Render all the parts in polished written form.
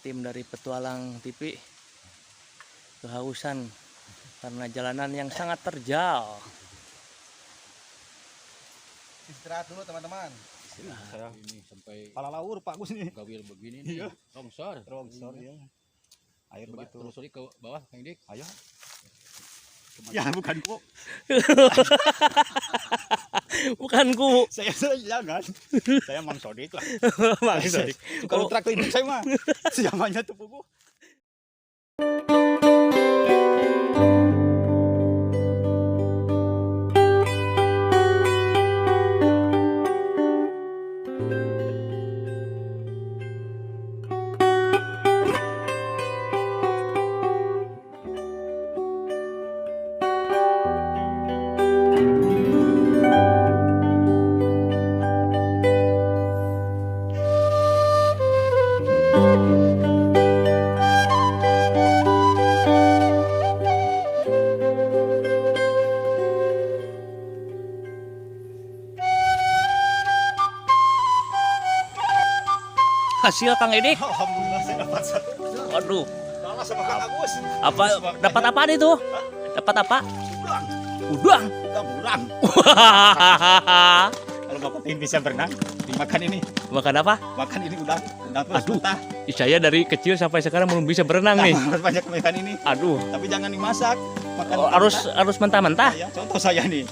tim dari Petualang TV kehausan karena jalanan yang sangat terjal. Istirahat dulu teman-teman. Saya ini sampai Pala laur Pak Gus nih. gawil begini nih. Iya. Longsor. Longsor ya. Air Coba begitu. telusuri ke bawah, Kang Dik. Ayo. Ya bukan kok. Bukan ku. Saya jangan. Saya Mang Sodik lah. Mang Sodik. Suka lutrak tuh saya mah. Siamanya tuh buku. Hasil Kang Edik. Alhamdulillah saya dapat satu. Waduh. Kalah sama Kang Agus. Apa dapat apa itu? Dapat apa? Udang. Udang. Udang urang. Kalau Bapak ingin bisa berenang, dimakan ini. Makan apa? Makan ini udang. Udang terus Aduh. mentah. Saya dari kecil sampai sekarang belum bisa berenang nih. Harus banyak makan ini. Aduh. Tapi jangan dimasak. Makan Oh, harus mentah-mentah. Ya, contoh saya nih.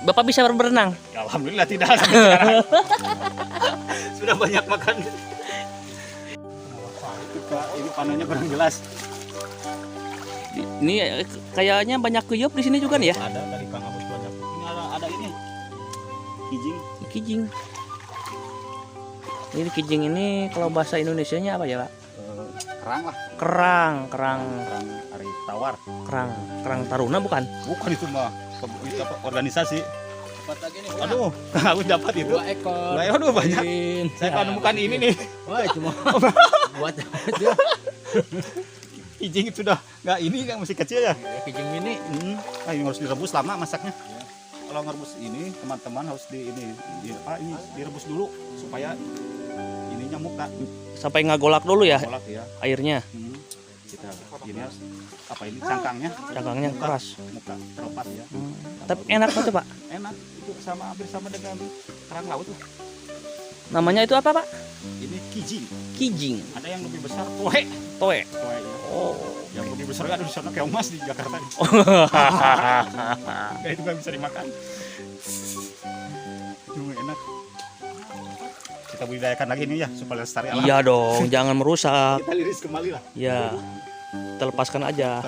Bapak bisa berenang? Alhamdulillah tidak sampai sekarang. Sudah banyak makan. Ini panahnya kurang jelas. Ini kayaknya banyak kuyup di sini juga nih ya? Ada dari Kang Agus banyak. Ini ada ini. Kijing. Kijing. Ini kijing ini kalau bahasa Indonesianya apa ya, Pak? Kerang lah. Kerang Kerang ari tawar. kerang taruna bukan? Bukan itu mah. Itu apa? Organisasi. Dapat lagi nih. Aduh, Kang Agus dapat itu. 2 ekor. Aduh banyak. Saya kalau menemukan ini nih. Wah, cuma buat aja. Kijing itu udah nggak ini kan masih kecil ya. Kijing mini. Ini harus direbus lama masaknya. Kalau ngerebus ini teman-teman harus ini direbus dulu supaya ininya muka Sampai ngagolak dulu ya kolak ya. airnya. Kita ini harus apa ini cangkangnya Cangkangnya keras. muka teropat ya. Tapi enak banget, Pak. Enak itu hampir sama dengan kerang laut tuh. Namanya itu apa, Pak? Ini kijing. Kijing. Ada yang lebih besar toe. Toe. Toe ya. Oh. Yang lebih besar ada di sana kayak emas di Jakarta. Kayak itu nggak bisa dimakan. Cuma enak. Kita budidayakan lagi nih ya supaya lestari alam. Iya dong, jangan merusak. Kita liris kembali lah. Ya. Kita lepaskan aja.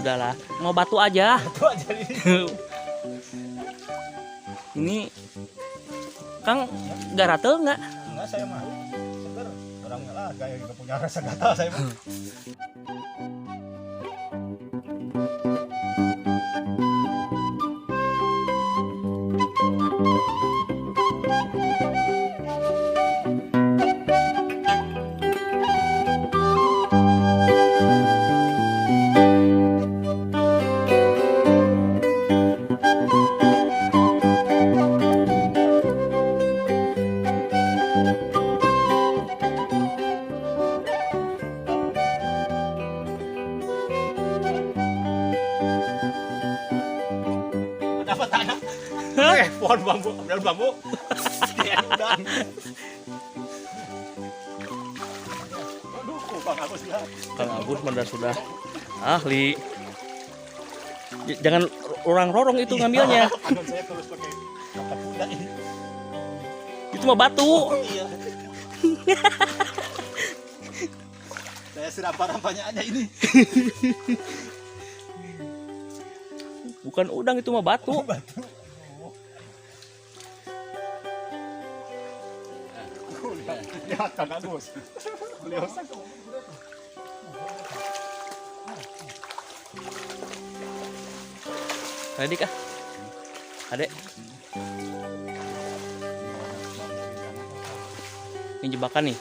Udahlah, mau batu aja. Itu aja ini. Ini Kang garatel nggak? Enggak saya mah. Seger. Orangnya lah gaya nggak punya rasa gatal saya mah. Dapat tanah. Pohon bambu, daun bambu. Dia udang. Aduh, Kang Agus ya. Kang Agus sudah ahli. Jangan orang rorong itu ngambilnya. Tangan saya terus pakai kapak kuda ini. Itu mah batu. Iya. Saya serampa-rampanya aja ini. Bukan udang, itu mah batu. Batu. Lihat Kang Agus. Beliau Adik ah. Adek. Ini jebakan nih.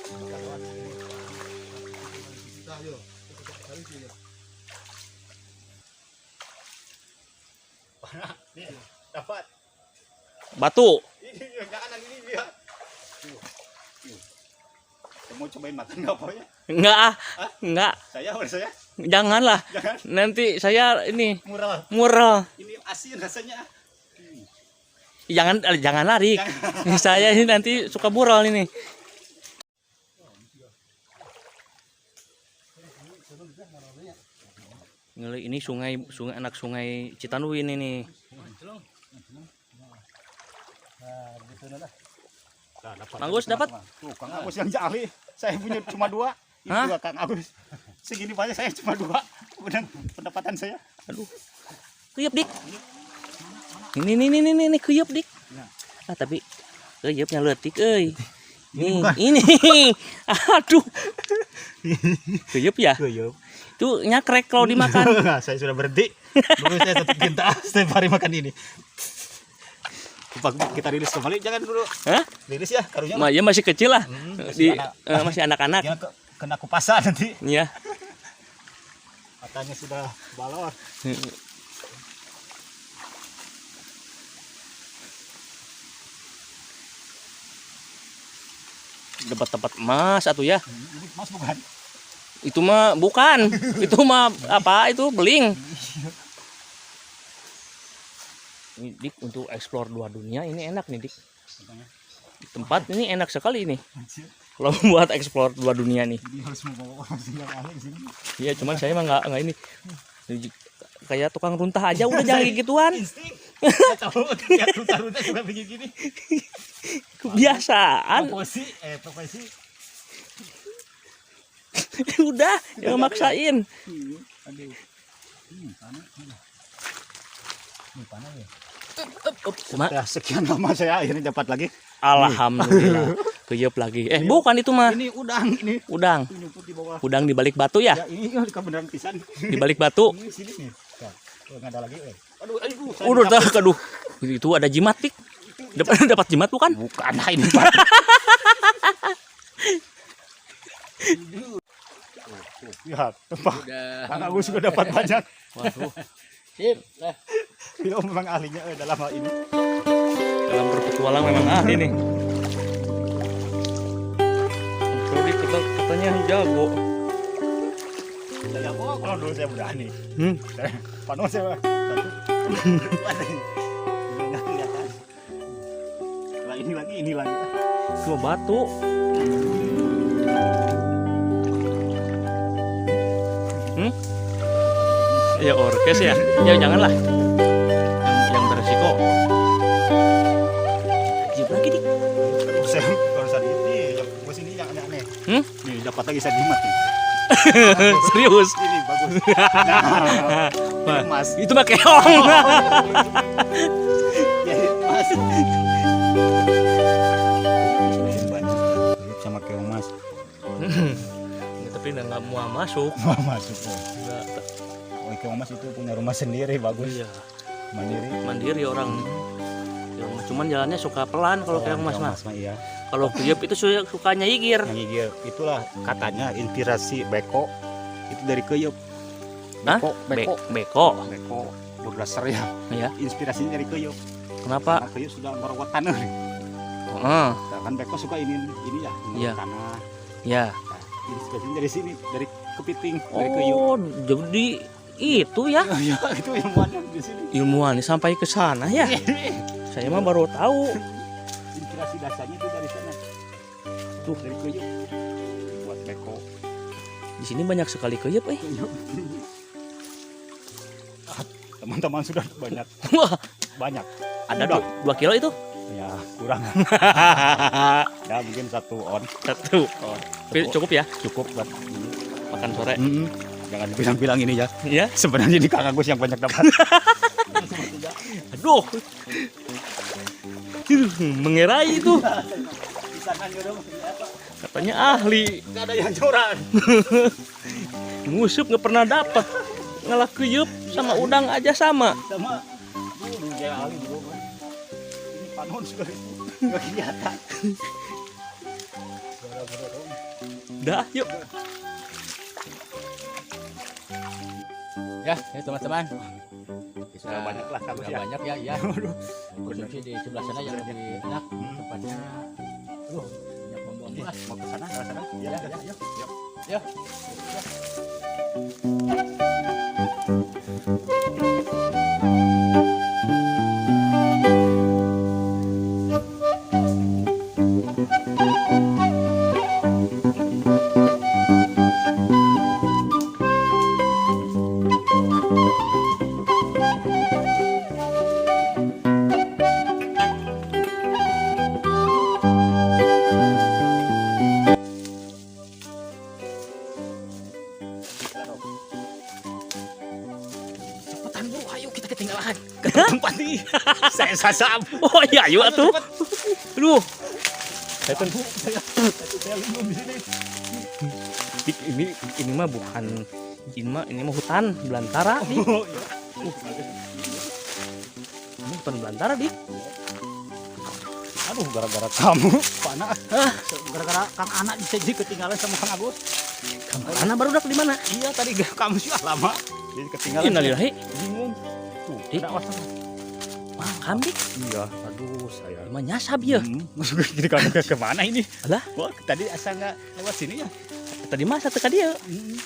Nih, dapat. Batu. Ini jangan ini dia. Mau cobain makan nggak apa ya? Enggak ah. Enggak. Boleh saya? Janganlah. Jangan. Nanti saya ini Murah. mural. Ini asin rasanya. Jangan lari. Saya ini nanti suka mural ini. Ini sungai anak sungai Citanduin ini. Nah, Agus dapat? Tuh, Kang Agus yang jali. Saya punya cuma 2. Ini Hah? juga Kang Agus. Segini banyak saya cuma 2. Kemudian pendapatan saya. Aduh. Kuyup dik. Ini kuyup dik. Ah tapi kuyupnya leutik euy. Ini. Aduh. Kuyup ya? Kuyup. Itu nyakrek kalau dimakan. Nah, saya sudah berhenti. Dulu saya tetap cinta setiap hari makan ini. Kita rilis kembali, jangan dulu. Hah? Rilis ya karunya. Ya masih kecil lah. Masih Masih anak-anak. Jangan kena kupasan nanti. Iya. Matanya sudah balor. Dapat tempat emas atuh ya. Ini Mas bukan? Itu mah bukan. Itu mah apa? Itu beling. Ini Dik untuk explore 2 dunia ini enak nih Dik. Tempat ini enak sekali ini. Kalau buat explore 2 dunia nih. Jadi harus membawa orang yang ahli di sini. Iya, cuman saya mah nggak ini. Kayak tukang runtah aja udah jangan gituan. Insting. Saya tahu lihat ruta-ruta juga begini gini. Kebiasaan. Profesi. Udah, jangan maksain. Aduh. Panah ya. Ya, sekian lama saya akhirnya dapat lagi. Alhamdulillah. Kuyup lagi. Bukan itu mah. Ini udang ini. Udang. Nyumput di bawah. Udang di balik batu ya? Ya ini kebenaran pisan. Di balik batu. Ini sini nih. Ya, enggak ada lagi. Aduh, Aduh. Itu ada jimat, Pik. Dapat jimat bukan? Bukan, nah ini Pak. Lihat, Pak. Kang Agus juga dapat banyak. Waduh. Sip. Lah. Beliau memang ahlinya dalam hal ini. Dalam berpetualang memang ahli nih. Prodi katanya jago. Saya kalau dulu saya berani. Panu saya satu. Nggak kelihatan. Lah ini lagi. Cuma batu. Ya orkes ya. Ya janganlah. Yang beresiko. Ajib lagi Dik. Saya kalau saat ini yang bos ini yang aneh-aneh. Nih dapat lagi saya jimat nih. Serius. Ini bagus. Nah, Mas. Itu mah keong. Ya, Mas. Sama keong Mas. Tapi nggak mau masuk. Mau masuk. Nggak. Oh, keong Mas itu punya rumah sendiri bagus. Iya. Mandiri Orang. Cuman jalannya suka pelan kalau keong mas mah. Iya. Kalau kuyup itu sukanya yigir. Yang gigir itulah katanya inspirasi beko itu dari kuyup. Hah? Beko. Beko berdasar ya. Ya. Inspirasinya dari kuyup. Kenapa? Karena kuyup sudah merawat tanah. Heeh. Kan beko suka ini ya, Iya. tanah. Ya. Nah, inspirasinya dari sini, dari kepiting, dari kuyup. Oh, jadi itu ya Ya, itu ilmuannya di sini. ilmuwan sampai ke sana ya. Saya mah baru tahu. Inspirasi dasarnya itu dari sana. Tuh dari kuyup. Buat beko. Di sini banyak sekali kuyup Teman-teman sudah banyak. Wah, Banyak. ada 2 kilo itu. Ya, kurang. Ya, mungkin 1 on. 1 cukup ya Cukup buat ini. makan sore. Jangan bilang-bilang ini ya. Ya. Sebenarnya di Kang Agus yang banyak dapat. Aduh. Mengerai itu. Katanya ahli. Enggak ada yang curang. Ngusup nggak pernah dapat. Ngalah kuyup sama udang aja sama. Sama dulu kayak ahli dulu. Ini panon sudah enggak kelihatan. Dah, yuk. Ya, teman-teman. sudah banyak lah kagos Udah ya. banyak ya, ya. Konsumsi di sebelah sana yang lebih enak. Tempatnya, aduh, banyak buang-buang beras. Mau ke sana, ke sana. Ya, Ya, ya. ya, ya. Ya. Cepetan bro, ayo kita ketinggalan. Ke tempat nih. Saya sasam. Oh iya, yuk atuh. Aduh, Saya tunggu. Saya bingung di sini. Dik, ini mah bukan ini mah hutan belantara, Dik. Oh, iya. Ini hutan belantara, Dik. Aduh, gara-gara kamu, Pak Anak. Gara-gara Kang Anak bisa jadi ketinggalan sama Kang Agus. Anak baru dak di mana? Iya, tadi kamu sih lama. Jadi ketinggalan. Innalillahi. Bingung. Tuh, Dik. ada awasan. Makam, Dik. Iya, aduh saya. Emang nyasab ya. Masuk gini kamu ke mana ini? Alah, Wah, tadi asal nggak lewat sini ya. tadi masa teka dia.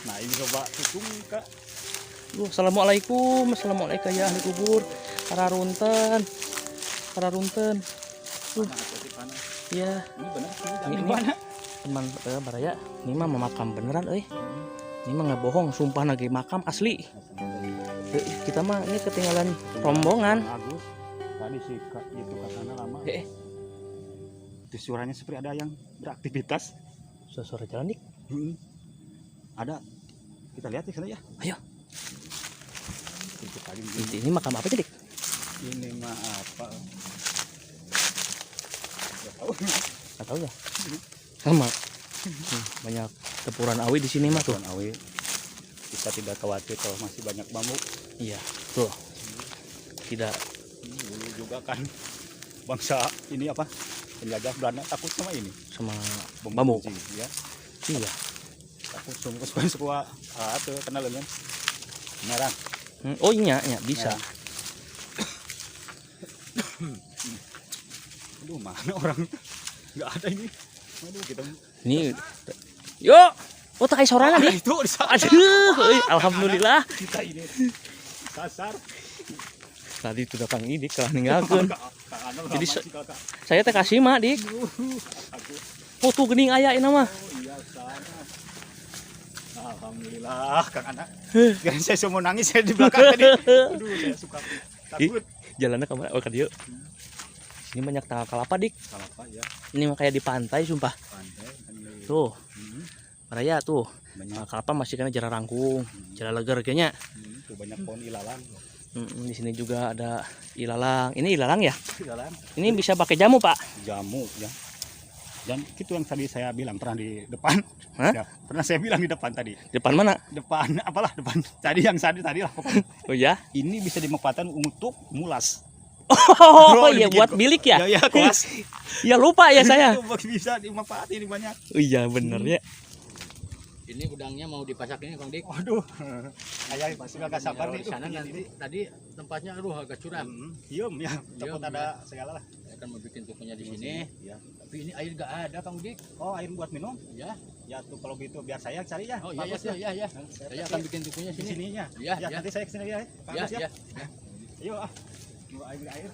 Nah, ini coba tutung Kak. Assalamualaikum, assalamualaikum ya ahli kubur. Kararunten, kararunten. Mana atau di mana? Ya, Ini benar. Ini- Ini mana? teman Baraya, ini mah makam beneran, Ini mah nggak bohong, sumpah lagi makam asli. Kita mah ini ketinggalan rombongan. Agus. Tadi sih Kak itu katanya lama. Itu suaranya seperti ada yang beraktivitas. Suara jalan, Dik. Ada. Kita lihat di sana ya. Ayo. Itu tadi ini, Ini makam apa, Dik? ini mah apa? Nggak tahu. Nggak tahu ya. Sama. Banyak tepuran awi di sini mah tuh. Tuan Awi, kita tidak khawatir kalau masih banyak bambu. Iya, tuh. Tidak. Dulu juga kan bangsa ini apa? Penjajah Belanda takut sama ini. Sama bambu. kunci, ya. Iya. Takut sungguh suka tuh kenal kan? Merah. Oh iya, bisa. Merah. Aduh, mana orang? Nggak ada ini. Aduh, kita Ini. Yuk. Oh, tak sorana, Dik. itu di sana. Aduh, alhamdulillah. Kita ini sasar. Tadi itu datang ini Dik, kalah ninggalkeun. Jadi Jadi Saya teh kasih mah, Dik. Oh, tuh gening aya ini mah. oh iya sana. Alhamdulillah Kang Anak. Jangan saya semua nangis saya di belakang tadi. Aduh, saya suka takut. Jalannya kemana? Oh, ke dieu. Ini banyak tanggal kelapa, Dik. Kelapa ya, Ini mah kayak di pantai, sumpah. pantai. Tuh, Hmm, Raya tuh. banyak. Tanggal kelapa masih kena jara rangkung, jara leger kayaknya. Tuh banyak pohon ilalang. Di sini juga ada ilalang. Ini ilalang ya? Ilalang, Ini bisa pakai jamu, Pak. jamu ya. Dan itu yang tadi saya bilang pernah di depan. Hah? Ya, pernah saya bilang di depan tadi. Depan mana? Depan apalah depan. Tadi yang tadi lah pokoknya. Oh ya? Ini bisa dimanfaatkan untuk mulas. Oh, Bro, iya dibikin buat kok. bilik ya? Ya, kelas. Ya lupa ya saya. Itu bisa dimanfaatin ini banyak. Oh iya bener ya. Ini udangnya mau dipasak ini, Kang Dik. Waduh. Ayah masih agak sabar Kalau nih. di sana nanti tadi tempatnya aduh agak curam. Diem ya, takut Diem, ada segala lah. Saya akan mau bikin tukunya di sini. Ya. Tapi ini air gak ada, Kang Dik. Oh, air buat minum? Ya. Ya tuh kalau gitu biar saya yang cari ya. Oh iya, Bagus iya, iya, iya. Saya Saya akan bikin tukunya di sini. sininya. Iya, Ya, iya. nanti saya kesini ya. Ya, Bagus ya. ya. Ayo ah. Bawa air.